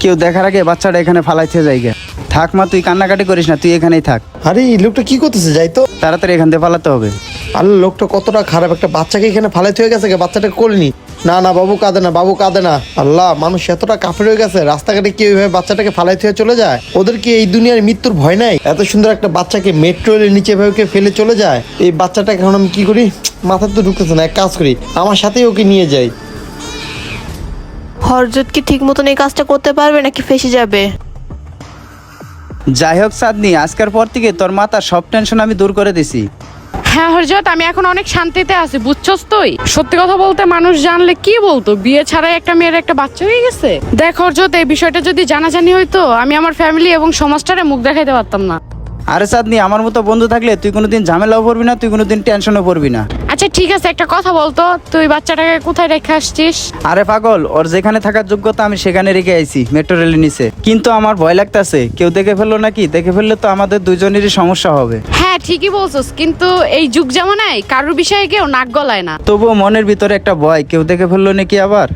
কেউ দেখার আগে বাচ্চাটা এখানে ফালাইতে যাইগা। থাক মা, তুই কান্নাকাটি করিস না, তুই এখানেই থাক। আরে এই লোকটা কি করতেছে, যাই তো। তাড়াতাড়ি এখান থেকে পালাতে হবে। আল্লাহ, লোকটা কতটা খারাপ, একটা বাচ্চাকে এখানে ফালাইতে হয়ে গেছে, বাচ্চাটা করিনি। না না বাবু কাঁদে না, বাবু কাঁদে না। আল্লাহ, মানুষ এতটা কাফের হয়ে গেছে, রাস্তাঘাটে কেউ এইভাবে বাচ্চাটাকে ফালাইতে হয়ে চলে যায়? ওদের কি এই দুনিয়ার মৃত্যুর ভয় নাই? এত সুন্দর একটা বাচ্চাকে মেট্রো রেলের নিচে এভাবে কেউ ফেলে চলে যায়? এই বাচ্চাটাকে এখন আমি কি করি, মাথায় তো ঢুকতেছে না। এক কাজ করি, আমার সাথেই ওকে নিয়ে যাই। হরজত কি ঠিক মতন এই কাজটা করতে পারবে নাকি ফেসে যাবে? যাই হোক চাঁদনি, আজকের পর থেকে তোর মাথার সব টেনশন আমি দূর করে দিছি। হ্যাঁ হরজত, আমি এখন অনেক শান্তিতে আছি, বুঝছস তুই? সত্যি কথা বলতে মানুষ জানলে কি বলতো, বিয়ে ছাড়াই একটা মেয়ের একটা বাচ্চা হয়ে গেছে। দেখ হরজত, এই বিষয়টা যদি জানাজানি হইতো, আমি আমার ফ্যামিলি এবং সমাজটারে মুখ দেখাইতে পারতাম না। আরে চাঁদনি, আমার মতো বন্ধু থাকলে তুই কোনোদিন ঝামেলাও পড়বি না, তুই কোনোদিন টেনশনও পড়বি না। আচ্ছা ঠিক আছে, একটা কথা বলতো, তুই বাচ্চাটাকে কোথায় রেখে আসছিস? আরে পাগল, ওর যেখানে থাকার যোগ্যতা আমি সেখানে রেখে আইছি, মেট্রো রেলের নিচে। কিন্তু আমার ভয় লাগতেছে, কেউ দেখে ফেললো নাকি, দেখে ফেললে তো আমাদের দুজনেরই সমস্যা হবে। হ্যাঁ ঠিকই বলছস, কিন্তু এই যুগ জামানায় কারোর বিষয়ে কেউ নাক গলায় না। তবুও মনের ভিতরে একটা ভয়, কেউ দেখে ফেললো নাকি আবার।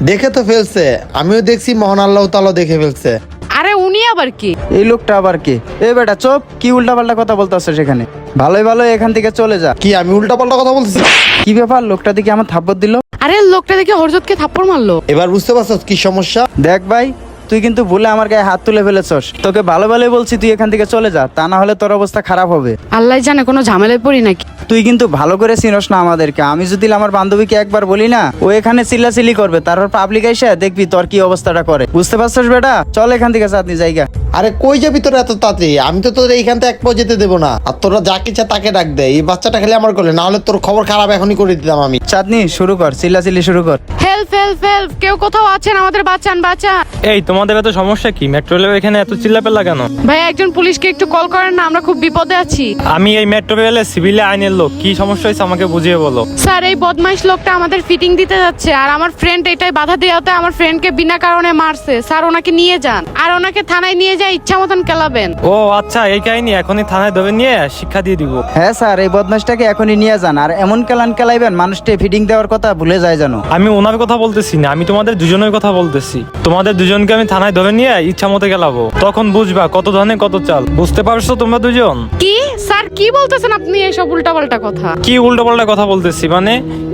দেখে তো ফেলছে, আমিও দেখছি, মহান আল্লাহ তাআলা দেখে ফেলছে। আরে উনি আবার কি? এই লোকটা আবার কে? এ বেটা চুপ, কি উল্টাপাল্টা কথা বলতেছে সেখানে? ভালোই ভালো এখান থেকে চলে যা। কি আমি উল্টা পাল্টা কথা বলতেছি? কি ব্যাপার, লোকটা দেখি আমার থাপ্পড় দিল। আরে লোকটা দেখে হরজতকে থাপ্পড় মারলো। এবার বুঝতে পারছস কি সমস্যা? দেখ ভাই, তুই কিন্তু ভুলে আমার গায়ে হাত তুলে ফেলেছস। তোকে ভালো ভালোই বলছি তুই এখান থেকে চলে যা, তা না হলে তোর অবস্থা খারাপ হবে। আল্লাহ জানে কোনো ঝামেলায় পড়ি নাকি। তুই কিন্তু ভালো করে চিনস না আমাদেরকে। আমি যদি আমার বান্ধবীকে একবার বলি না, ও এখানে চিল্লাচিল্লি করবে, তারপর পাবলিক এসে দেখবি তোর কি অবস্থাটা করে। বুঝতে পারছস বেটা? চল এখান থেকে চাঁদনি জায়গা। আরে কই যাবি তোরা এত তাড়াতাড়ি? আমি তো তোর এইখান থেকে এক পাও যেতে দেবো না। আর তোরা যাকে ইচ্ছা তাকে ডাক দে, এই বাচ্চাটা খেলে আমার করলে, না হলে তোর খবর খারাপ এখনই করে দিতাম আমি। চাঁদনি শুরু কর, চিল্লাচিল্লি শুরু কর। হেল্প হেল্প হেল্প, কেউ কোথাও আছেন? আমাদের বাঁচান বাঁচান। এই তোমাদের এত সমস্যা কি? মেট্রো রেলের এখানে এত চিল্লাপাল্লা কেন? ভাই একজন পুলিশকে একটু কল করেন না, আমরা খুব বিপদে আছি। আমি এই মেট্রো রেলের সিভিল আইনের লোক, কি সমস্যা হয়েছে আমাকে বুঝিয়ে বলো। স্যার, এই বদমাইশ লোকটা আমাদের ফিটিং দিতে যাচ্ছে, আর আমার ফ্রেন্ড এটাই বাধা দেওয়াতে আমার ফ্রেন্ডকে বিনা কারণে মারছে। স্যার ওনাকে নিয়ে যান, আর ওনাকে থানায় নিয়ে যায় ইচ্ছা মতন কেলাবেন। ও আচ্ছা, এই কাহিনী। এখনই থানায় ধরে নিয়ে শিক্ষা দিয়ে দিব। হ্যাঁ স্যার, এই বদমাসটাকে এখনই নিয়ে যান, আর এমন কেলান কেলাইবেন মানুষকে ফিডিং দেওয়ার কথা ভুলে যায় জানো। আমি ওনার কথা বলতেছি না, আমি তোমাদের দুজনের কথা বলতেছি। তোমাদের দুজনকে আমি থানায় ধরে নিয়ে ইচ্ছা মতো গেলাবো, তখন বুঝবা কত ধনে কত চাল। বুঝতে পারছো তোমরা দুজন? কি স্যার, কি বলতেছেন আপনি এসব উল্টাপাল্টা কথা? কি উল্টোপাল্টা কথা বলতেছি মানে?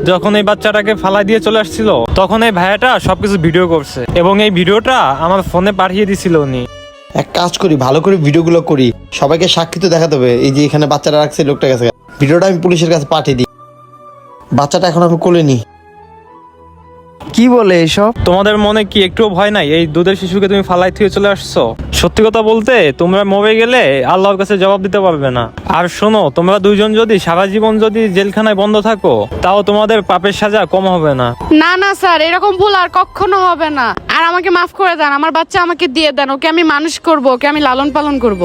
যখন এই বাচ্চাটাকে ফালাই দিয়ে চলে আসছিল, তখন এই ভাইয়াটা সবকিছু ভিডিও করছে, এবং এই ভিডিওটা আমার ফোনে পাঠিয়ে দিছিল উনি। এক কাজ করি, ভালো করে ভিডিওগুলো করি, সবাইকে সাক্ষী তো দেখাতে হবে। এই যে এখানে বাচ্চাটা রাখছে লোকটার কাছে, ভিডিওটা আমি পুলিশের কাছে পাঠিয়ে দিই। বাচ্চাটা এখন আমি কোলে নি। কি বলে এসব? তোমাদের মনে কি একটুও ভয় নাই? এই দুধের শিশুকে তুমি ফালাই থুয়ে চলে আসছো। সত্যি কথা বলতে তোমরা মরে গেলে আল্লাহর কাছে জবাব দিতে পারবে না। আর শোনো, তোমরা দুইজন যদি সারা জীবন যদি জেলখানায় বন্ধ থাকো, তাও তোমাদের পাপের সাজা কম হবে না। না না স্যার, এরকম ভুল আর কখনো হবে না। আর আমাকে মাফ করে দেন, আমার বাচ্চা আমাকে দিয়ে দেন, ওকে আমি মানুষ করব, ওকে আমি লালন পালন করব।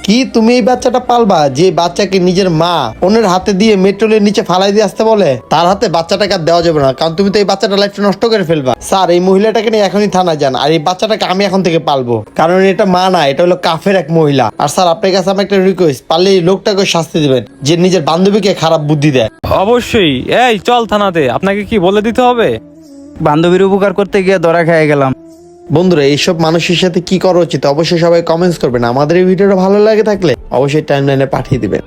কি তুমি এই বাচ্চাটা পালবা? যে বাচ্চাকে নিজের মা অন্যের হাতে দিয়ে মেট্রোলের নিচে ফালাই দিয়ে আসতে বলে, তার হাতে বাচ্চাটাকে আর দেওয়া যাবে না, কারণ তুমি তো এই বাচ্চাটা লাইফটা নষ্ট করে ফেলবা। স্যার, এই মহিলাটাকে নিয়ে এখনই থানায় যান, আর এই বাচ্চাটাকে আমি এখন থেকে পালবো, কারণ এটা মা না, এটা হলো কাফের এক মহিলা। আর স্যার, আপনার কাছে আমার একটা রিকোয়েস্ট, পারলে এই লোকটাকে শাস্তি দিবেন যে নিজের বান্ধবীকে খারাপ বুদ্ধি দেয়। অবশ্যই। এই চল থানাতে, আপনাকে কি বলে দিতে হবে? বান্ধবীর উপকার করতে গিয়ে ধরা খেয়ে গেলাম। বন্ধুরা, এইসব মানুষের সাথে কি করা উচিত অবশ্যই সবাই কমেন্টস করবেন। আমাদের এই ভিডিওটা ভালো লাগে থাকলে অবশ্যই টাইমলাইনে পাঠিয়ে দিবেন।